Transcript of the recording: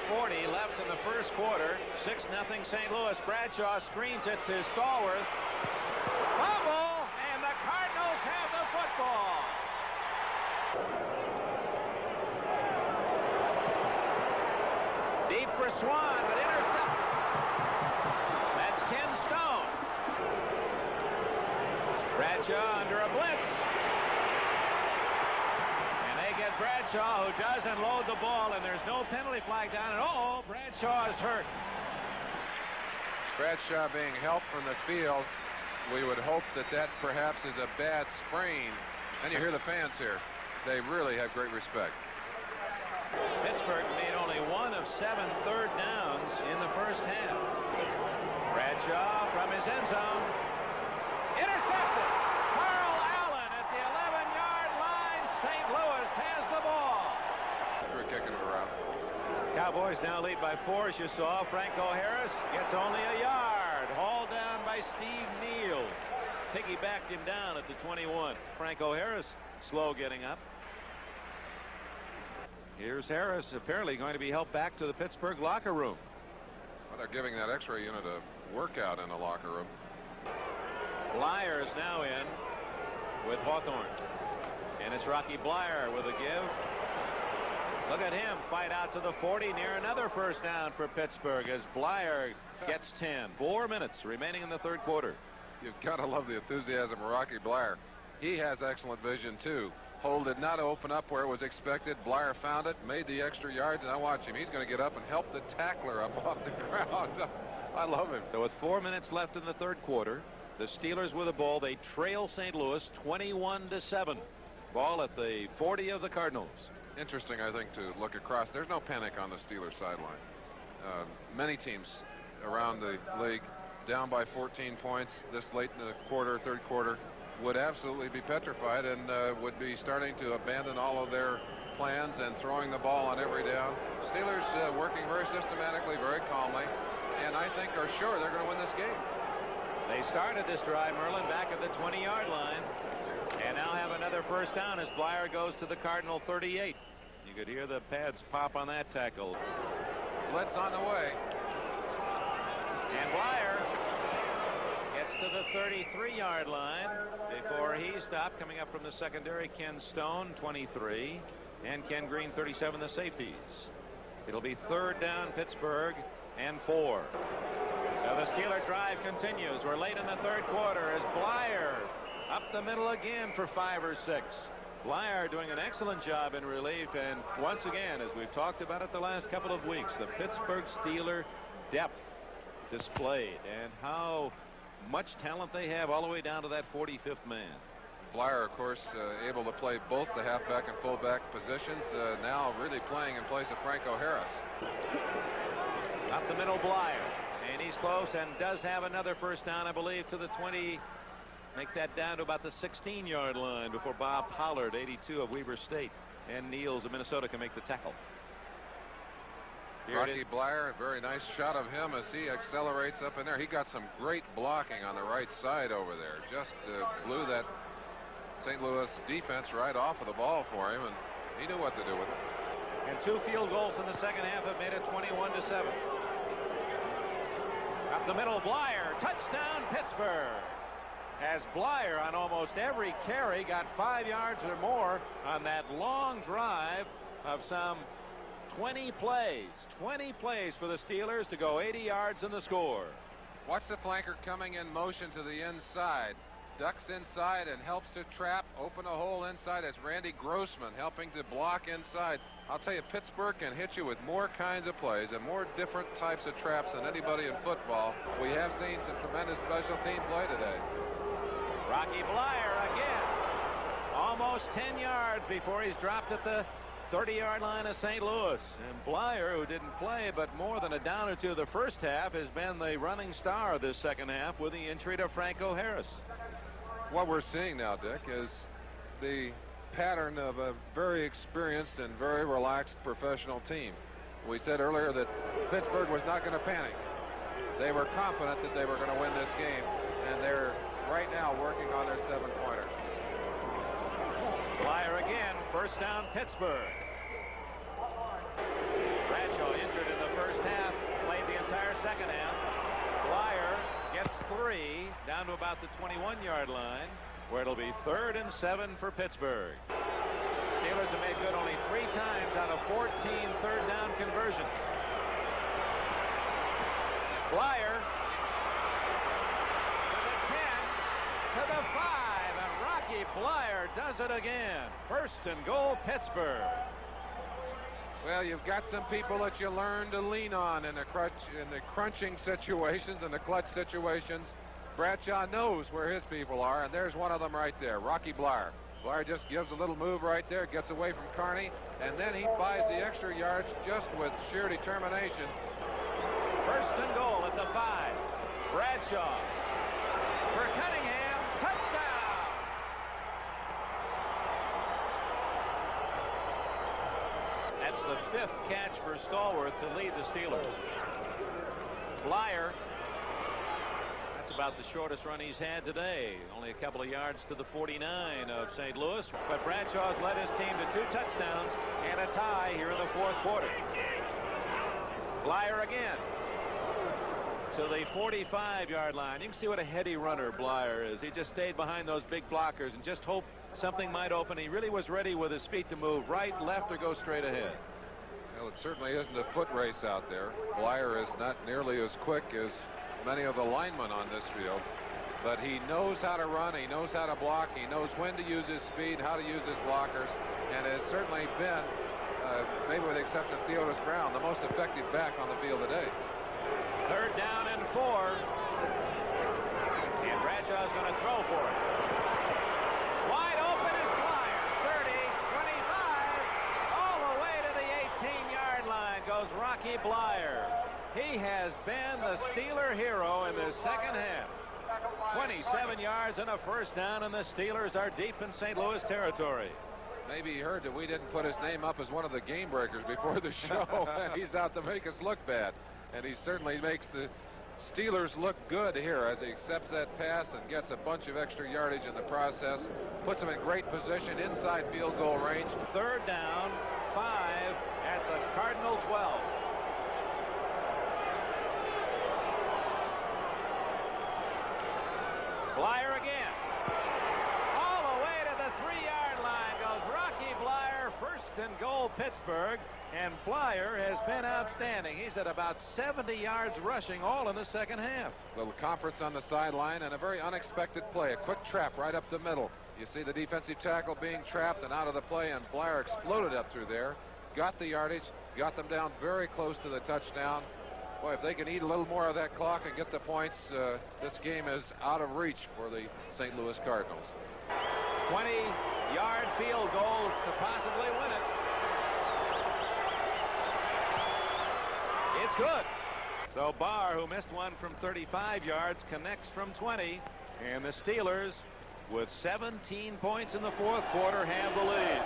2:40 left in the first quarter. 6-0 St. Louis. Bradshaw screens it to Stallworth. Fumble, and the Cardinals have the football. Deep for Swan, but intercepted. That's Ken Stone. Bradshaw under a blitz. And they get Bradshaw, who doesn't load the ball, and there's no penalty flag down at all. Bradshaw is hurt. Bradshaw being helped from the field. We would hope that that perhaps is a bad sprain. And you hear the fans here. They really have great respect. Pittsburgh made only 1 of 7 third downs in the first half. Bradshaw from his end zone. Intercepted. Carl Allen at the 11-yard line. St. Louis has the ball. We're kicking it around. Cowboys now lead by 4, as you saw. Franco Harris gets only a yard. Hauled down by Steve Neal. Piggybacked him down at the 21. Franco Harris slow getting up. Here's Harris, apparently going to be helped back to the Pittsburgh locker room. Well, they're giving that X-ray unit a workout in the locker room. Bleier is now in with Hawthorne. And it's Rocky Bleier with a give. Look at him fight out to the 40, near another first down for Pittsburgh as Bleier gets 10. 4 minutes remaining in the third quarter. You've got to love the enthusiasm of Rocky Bleier. He has excellent vision, too. Hole did not open up where it was expected. Bleier found it, made the extra yards, and I watch him. He's going to get up and help the tackler up off the ground. I love him. So with 4 minutes left in the third quarter, the Steelers with the ball. They trail St. Louis 21-7. Ball at the 40 of the Cardinals. Interesting, I think, to look across. There's no panic on the Steelers sideline. Many teams around the league down by 14 points this late in the quarter, third quarter, would absolutely be petrified and would be starting to abandon all of their plans and throwing the ball on every down. Steelers working very systematically, very calmly, and I think are sure they're going to win this game. They started this drive, Merlin, back at the 20-yard line, and now have another first down as Bleier goes to the Cardinal 38. You could hear the pads pop on that tackle. Blitz on the way. And Bleier gets to the 33-yard line before he stopped. Coming up from the secondary, Ken Stone, 23, and Ken Green, 37, the safeties. It'll be third down, Pittsburgh, and 4. So the Steeler drive continues. We're late in the third quarter as Bleier up the middle again for 5 or 6. Bleier doing an excellent job in relief, and once again, as we've talked about it the last couple of weeks, the Pittsburgh Steeler depth displayed and how much talent they have all the way down to that 45th man. Bleier, of course, able to play both the halfback and fullback positions, now really playing in place of Franco Harris. Up the middle, Bleier, and he's close and does have another first down, I believe, to the 20. Make that down to about the 16-yard line before Bob Pollard, 82 of Weber State, and Niels of Minnesota can make the tackle. Rocky Bleier, a very nice shot of him as he accelerates up in there. He got some great blocking on the right side over there. Just blew that St. Louis defense right off of the ball for him, and he knew what to do with it. And 2 field goals in the second half have made it 21-7. Up the middle, Bleier, touchdown Pittsburgh. As Bleier on almost every carry got 5 yards or more on that long drive of some 20 plays. 20 plays for the Steelers to go 80 yards in the score. Watch the flanker coming in motion to the inside. Ducks inside and helps to trap, open a hole inside. It's Randy Grossman helping to block inside. I'll tell you, Pittsburgh can hit you with more kinds of plays and more different types of traps than anybody in football. We have seen some tremendous special team play today. Rocky Bleier again. Almost 10 yards before he's dropped at the 30-yard line of St. Louis. And Bleier, who didn't play but more than a down or two the first half, has been the running star of this second half with the injury to Franco Harris. What we're seeing now, Dick, is the pattern of a very experienced and very relaxed professional team. We said earlier that Pittsburgh was not going to panic. They were confident that they were going to win this game, and they're right now working on their 7-pointer. Bleier again, first down Pittsburgh. Bradshaw injured in the first half, played the entire second half. Bleier gets 3 down to about the 21-yard line, where it'll be 3rd and 7 for Pittsburgh. Steelers have made good only 3 times out of 14 third down conversions. Bleier to the 10, to the 5, and Rocky Bleier does it again. 1st and goal, Pittsburgh. Well, you've got some people that you learn to lean on in the crunching situations and the clutch situations. Bradshaw knows where his people are, and there's one of them right there, Rocky Bleier. Bleier just gives a little move right there, gets away from Carney, and then he buys the extra yards just with sheer determination. 1st and goal at the 5. Bradshaw for Cunningham. Touchdown! That's the 5th catch for Stallworth to lead the Steelers. Bleier, that's about the shortest run he's had today. Only a couple of yards to the 49 of St. Louis. But Bradshaw's led his team to 2 touchdowns and a tie here in the 4th quarter. Bleier again to the 45-yard line. You can see what a heady runner Bleier is. He just stayed behind those big blockers and just hoped something might open. He really was ready with his feet to move right, left, or go straight ahead. Well, it certainly isn't a foot race out there. Bleier is not nearly as quick as many of the linemen on this field, but he knows how to run, he knows how to block, he knows when to use his speed, how to use his blockers, and has certainly been, maybe with the exception of Theodis Brown, the most effective back on the field today. 3rd down and 4. And Bradshaw's going to throw for it. Wide open is Bleier. 30, 25. All the way to the 18-yard line goes Rocky Bleier. He has been the Steeler hero in this second half. 27 yards and a 1st down, and the Steelers are deep in St. Louis territory. Maybe he heard that we didn't put his name up as one of the game breakers before the show. He's out to make us look bad. And he certainly makes the Steelers look good here as he accepts that pass and gets a bunch of extra yardage in the process. Puts them in great position inside field goal range. 3rd down, 5 at the Cardinal 12. Bleier again. All the way to the 3-yard line goes Rocky Bleier. 1st and goal, Pittsburgh. And Bleier has been outstanding. He's at about 70 yards rushing, all in the second half. Little conference on the sideline and a very unexpected play. A quick trap right up the middle. You see the defensive tackle being trapped and out of the play, and Bleier exploded up through there. Got the yardage, got them down very close to the touchdown. Boy, if they can eat a little more of that clock and get the points, this game is out of reach for the St. Louis Cardinals. 20-yard field goal to possibly win it. It's good. So Barr, who missed one from 35 yards, connects from 20. And the Steelers, with 17 points in the 4th quarter, have the lead.